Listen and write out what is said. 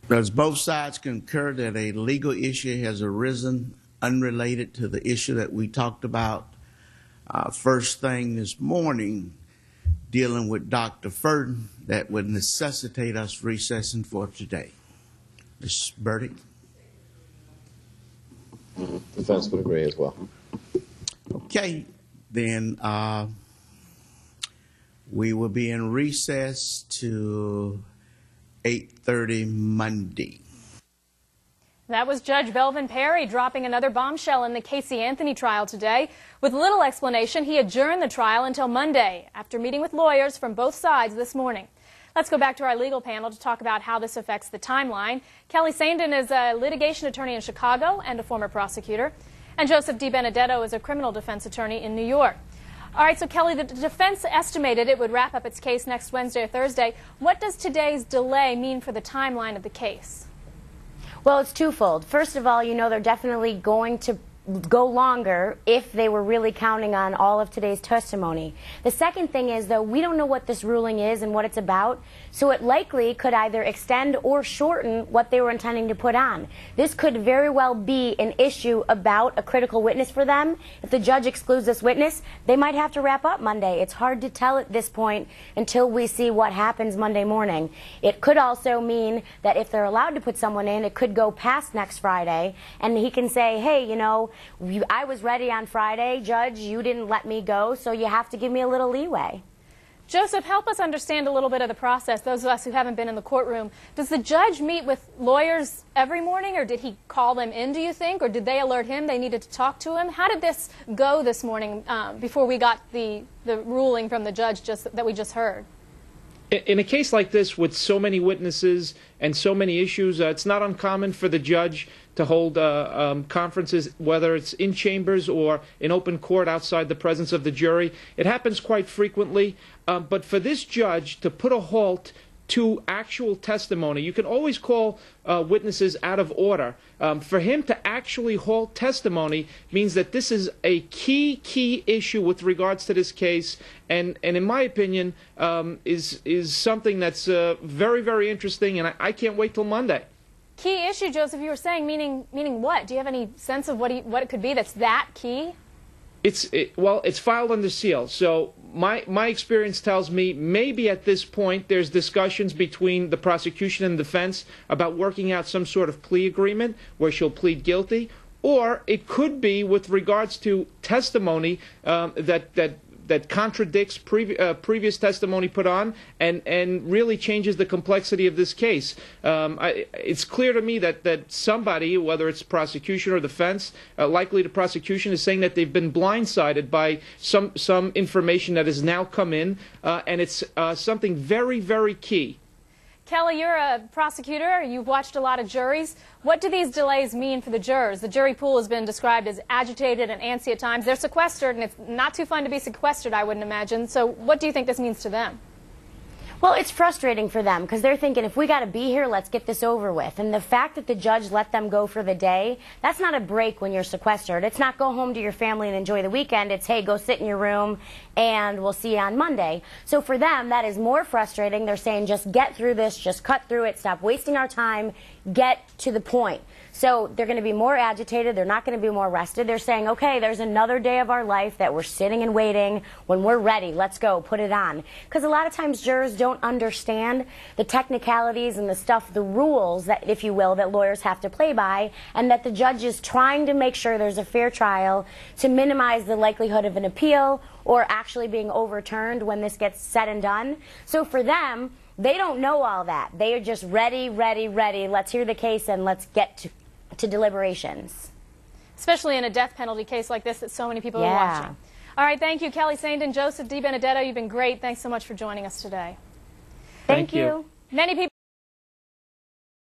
Does both sides concur that a legal issue has arisen unrelated to the issue that we talked about first thing this morning, dealing with Dr. Furden, that would necessitate us recessing for today? Ms. Burdick? Defense would agree as well. Okay, then we will be in recess to 8:30 Monday. That was Judge Belvin Perry dropping another bombshell in the Casey Anthony trial today. With little explanation, he adjourned the trial until Monday after meeting with lawyers from both sides this morning. Let's go back to our legal panel to talk about how this affects the timeline. Kelly Saindon is a litigation attorney in Chicago and a former prosecutor. And Joseph DiBenedetto is a criminal defense attorney in New York. All right, so Kelly, the defense estimated it would wrap up its case next Wednesday or Thursday. What does today's delay mean for the timeline of the case? Well, it's twofold. First of all, you know they're definitely going to go longer if they were really counting on all of today's testimony. The second thing is, though, we don't know what this ruling is and what it's about, so it likely could either extend or shorten what they were intending to put on. This could very well be an issue about a critical witness for them. If the judge excludes this witness, they might have to wrap up Monday. It's hard to tell at this point until we see what happens Monday morning. It could also mean that if they're allowed to put someone in, it could go past next Friday, and he can say, hey, you know, I was ready on Friday, Judge, you didn't let me go, so you have to give me a little leeway. Joseph, help us understand a little bit of the process, those of us who haven't been in the courtroom. Does the judge meet with lawyers every morning, or did he call them in, do you think, or did they alert him they needed to talk to him? How did this go this morning before we got the ruling from the judge that we just heard? In a case like this with so many witnesses and so many issues, it's not uncommon for the judge to hold conferences, whether it's in chambers or in open court outside the presence of the jury. It happens quite frequently, but for this judge to put a halt to actual testimony, you can always call witnesses out of order. For him to actually halt testimony means that this is a key issue with regards to this case, and in my opinion, is something that's very, very interesting, and I can't wait till Monday. Key issue, Joseph, you were saying, meaning what? Do you have any sense of what it could be that's that key? Well, it's filed under seal, so my experience tells me maybe at this point there's discussions between the prosecution and defense about working out some sort of plea agreement where she'll plead guilty, or it could be with regards to testimony that contradicts previous testimony put on and really changes the complexity of this case. It's clear to me that somebody, whether it's prosecution or defense, likely the prosecution, is saying that they've been blindsided by some information that has now come in, and it's something very, very key. Kelly, you're a prosecutor. You've watched a lot of juries. What do these delays mean for the jurors? The jury pool has been described as agitated and antsy at times. They're sequestered, and it's not too fun to be sequestered, I wouldn't imagine. So what do you think this means to them? Well, it's frustrating for them because they're thinking, if we got to be here, let's get this over with. And the fact that the judge let them go for the day, that's not a break when you're sequestered. It's not go home to your family and enjoy the weekend. It's, hey, go sit in your room and we'll see you on Monday. So for them, that is more frustrating. They're saying, just get through this, just cut through it, stop wasting our time, get to the point. So they're going to be more agitated. They're not going to be more rested. They're saying, okay, there's another day of our life that we're sitting and waiting. When we're ready, let's go, put it on. Because a lot of times jurors don't understand the technicalities and the stuff, the rules, that, if you will, that lawyers have to play by, and that the judge is trying to make sure there's a fair trial to minimize the likelihood of an appeal or actually being overturned when this gets said and done. So for them, they don't know all that. They are just ready, ready, ready. Let's hear the case and let's get to deliberations. Especially in a death penalty case like this that so many people are watching. All right, thank you, Kelly Saindon, Joseph DiBenedetto. You've been great. Thanks so much for joining us today. Thank you. Many people